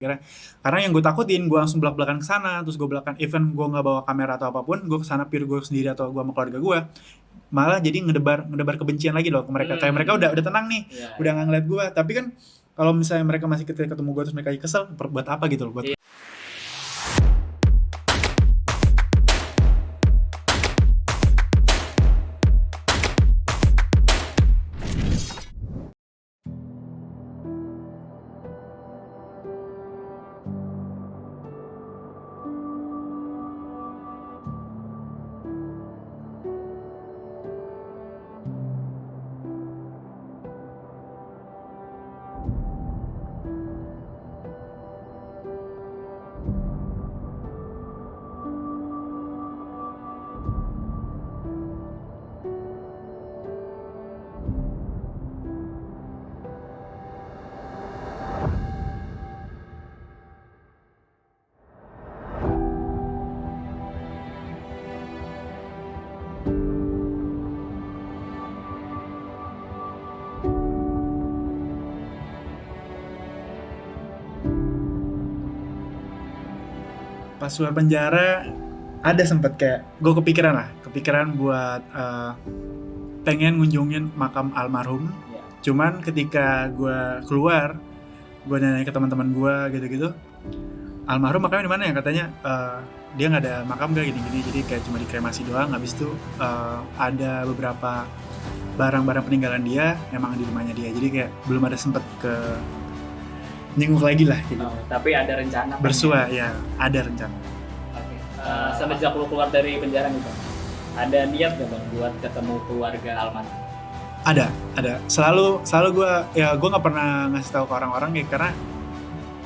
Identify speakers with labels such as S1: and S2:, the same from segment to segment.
S1: Karena yang gue takutin gue langsung belak-belakan ke sana, terus gue belakang event gue nggak bawa kamera atau apapun, gue kesana pure gue sendiri atau gue sama keluarga gue, malah jadi ngedebar kebencian lagi loh ke mereka. Kayak mereka udah tenang nih, udah nggak ngeliat gue. Tapi kan kalau misalnya mereka masih ketemu gue terus mereka kesel, buat apa gitu loh? Buat pas luar penjara ada sempet kayak gue kepikiran buat pengen ngunjungin makam almarhum. Cuman ketika gue keluar, gue nanya ke teman-teman gue gitu-gitu, almarhum makamnya di mana ya? Katanya dia nggak ada makam gak gini-gini, jadi kayak cuma dikremasi doang. Habis itu ada beberapa barang-barang peninggalan dia emang di rumahnya dia, jadi kayak belum ada sempet ke nyenguk lagi lah gitu.
S2: Tapi ada rencana
S1: bersua ya, ada rencana.
S2: Oke. Semenjak lu keluar dari penjara nih Bang, ada niat gak Bang buat ketemu keluarga almarhum?
S1: Ada. Selalu gue nggak pernah ngasih tahu ke orang-orang ya, karena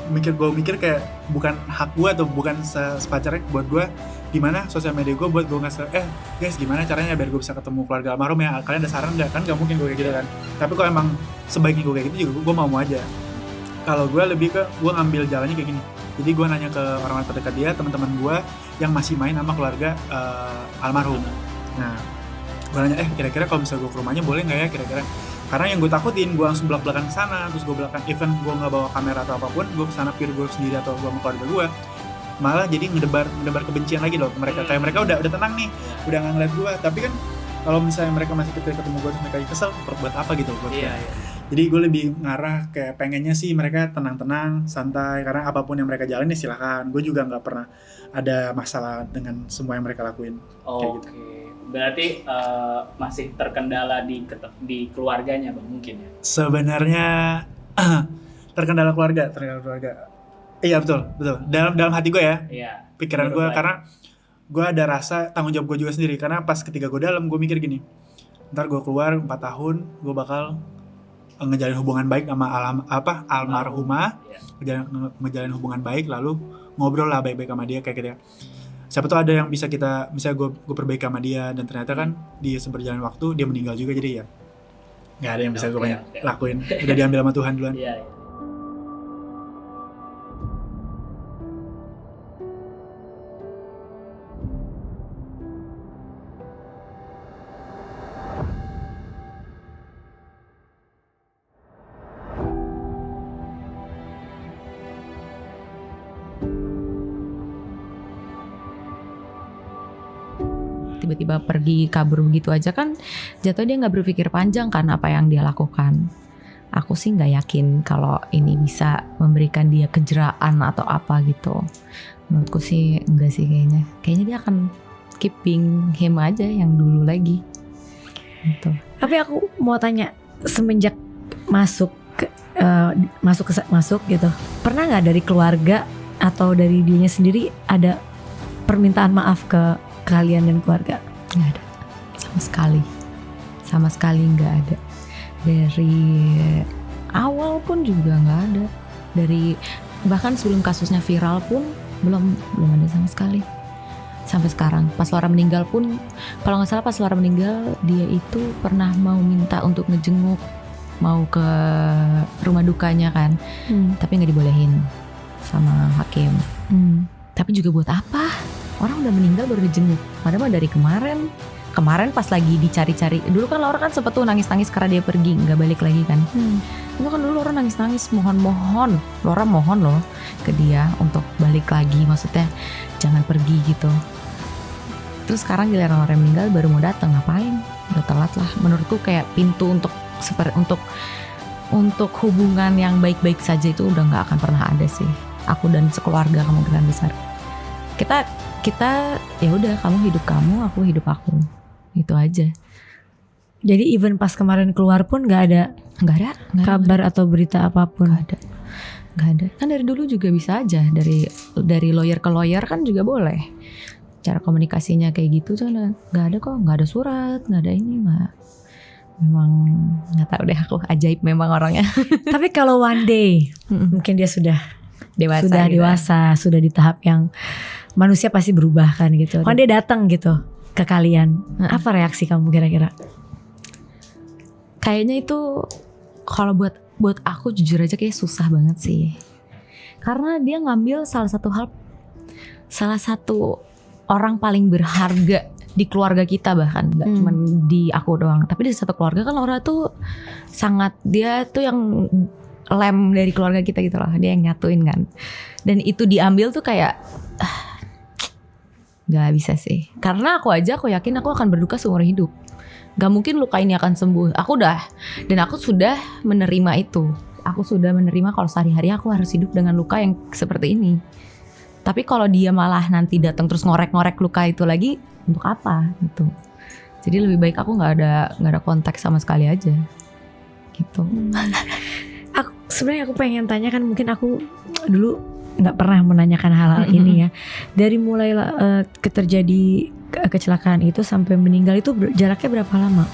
S1: gue mikir kayak bukan hak gue atau bukan sepacarnya buat gue gimana sosial media gue buat gue ngasih guys gimana caranya biar gue bisa ketemu keluarga almarhum ya, kalian ada saran nggak? Kan nggak mungkin gue kayak gitu kan. Tapi kalau emang sebaiknya gue kayak gitu juga gue mau aja. Kalau gue lebih ke gue ngambil jalannya kayak gini, jadi gue nanya ke orang-orang terdekat dia, teman-teman gue yang masih main sama keluarga almarhum. Nah gue nanya kira-kira kalau misalnya gue ke rumahnya boleh nggak ya kira-kira, karena yang gue takutin gue langsung belak-belakan ke sana, terus gue belakang event gue nggak bawa kamera atau apapun, gue kesana pure gue sendiri atau gue sama keluarga gue, malah jadi ngedebar kebencian lagi loh ke mereka. Kayak mereka udah tenang nih, udah nggak ngeliat gue. Tapi kan kalau misalnya mereka masih ketemu gue terus mereka kesel, buat apa gitu buat Jadi gue lebih ngarah kayak pengennya sih mereka tenang-tenang, santai, karena apapun yang mereka jalani silahkan. Gue juga nggak pernah ada masalah dengan semua yang mereka lakuin. Kayak gitu.
S2: Berarti masih terkendala di keluarganya Bang mungkin ya?
S1: Sebenarnya terkendala keluarga. Iya betul. Dalam hati gue ya.
S2: Iya.
S1: Pikiran gue karena gue ada rasa tanggung jawab gue juga sendiri. Karena pas ketika gue dalam gue mikir gini, ntar gue keluar 4 tahun gue bakal ngejalin hubungan baik sama almarhumah, ngejalin hubungan baik, lalu ngobrol lah baik-baik sama dia kayak gitu ya. Siapa tuh ada yang bisa misalnya gue perbaiki sama dia, dan ternyata kan di seberjalan waktu dia meninggal juga, jadi ya nggak ada yang bisa gue banyak lakuin, udah diambil sama Tuhan duluan.
S2: Iya.
S3: Tiba-tiba pergi kabur begitu aja kan, jatuh dia nggak berpikir panjang kan apa yang dia lakukan. Aku sih nggak yakin kalau ini bisa memberikan dia kejeraan atau apa gitu. Menurutku sih enggak sih, kayaknya dia akan keeping him aja yang dulu lagi gitu.
S4: Tapi aku mau tanya, semenjak masuk gitu, pernah nggak dari keluarga atau dari dirinya sendiri ada permintaan maaf ke kalian dan keluarga?
S3: Nggak ada, sama sekali nggak ada. Dari awal pun juga nggak ada. Dari bahkan sebelum kasusnya viral pun belum ada sama sekali. Sampai sekarang pas Laura meninggal pun, kalau nggak salah pas Laura meninggal dia itu pernah mau minta untuk ngejenguk, mau ke rumah dukanya kan, tapi nggak dibolehin sama hakim. Tapi juga buat apa? Orang udah meninggal baru dijenguk. Padahal dari kemarin kemarin pas lagi dicari-cari, dulu kan Laura kan sempet tuh nangis-nangis karena dia pergi nggak balik lagi kan. Itu kan dulu Laura nangis-nangis mohon-mohon, Laura mohon loh ke dia untuk balik lagi, maksudnya jangan pergi gitu. Terus sekarang giliran orang meninggal baru mau datang, ngapain? Udah telat lah. Menurutku kayak pintu untuk hubungan yang baik-baik saja itu udah nggak akan pernah ada sih. Aku dan sekeluarga kemungkinan besar. Kita ya udah, kamu hidup kamu, aku hidup aku. Itu aja.
S4: Jadi even pas kemarin keluar pun nggak ada kabar atau berita apapun.
S3: Nggak ada. Kan dari dulu juga bisa aja, dari lawyer ke lawyer kan juga boleh. Cara komunikasinya kayak gitu kan nggak ada kok, nggak ada surat, nggak ada ini, nggak. Memang nggak tahu deh, aku ajaib memang orangnya.
S4: Tapi kalau one day mungkin dia sudah dewasa, sudah di tahap yang manusia pasti berubah kan gitu. One day datang gitu ke kalian, apa reaksi kamu kira-kira?
S3: Kayaknya itu kalau buat aku jujur aja kayak susah banget sih. Karena dia ngambil salah satu orang paling berharga di keluarga kita, bahkan nggak cuma di aku doang, tapi di satu keluarga kan Laura tuh sangat, dia tuh yang lem dari keluarga kita gitu loh, dia yang nyatuin kan. Dan itu diambil tuh kayak nggak bisa sih. Karena aku yakin aku akan berduka seumur hidup. Gak mungkin luka ini akan sembuh. Aku sudah menerima itu. Aku sudah menerima kalau sehari-hari aku harus hidup dengan luka yang seperti ini. Tapi kalau dia malah nanti datang terus ngorek-ngorek luka itu lagi, untuk apa gitu. Jadi lebih baik aku nggak ada kontak sama sekali aja. Gitu.
S4: Sebenarnya aku pengen tanya, kan mungkin aku dulu nggak pernah menanyakan hal-hal ini ya. Dari mulai terjadi kecelakaan itu sampai meninggal itu jaraknya berapa lama?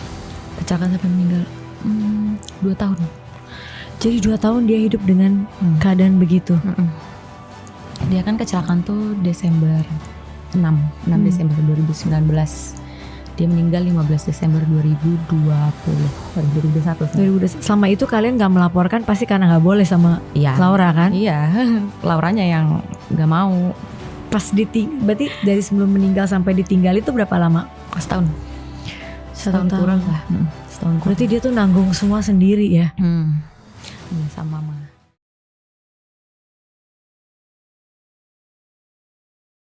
S3: Kecelakaan sampai meninggal 2 tahun.
S4: Jadi 2 tahun dia hidup dengan keadaan begitu.
S3: Dia kan kecelakaan tuh Desember 6 Desember 2019. Dia meninggal 15 Desember 2021.
S4: Selama itu kalian gak melaporkan pasti karena gak boleh sama Laura kan?
S3: Iya, Lauranya yang gak mau.
S4: Pas berarti dari sebelum meninggal sampai ditinggal itu berapa lama?
S3: Setahun kurang lah. Setahun kurang.
S4: Berarti dia tuh nanggung semua sendiri ya?
S3: Iya, sama mama.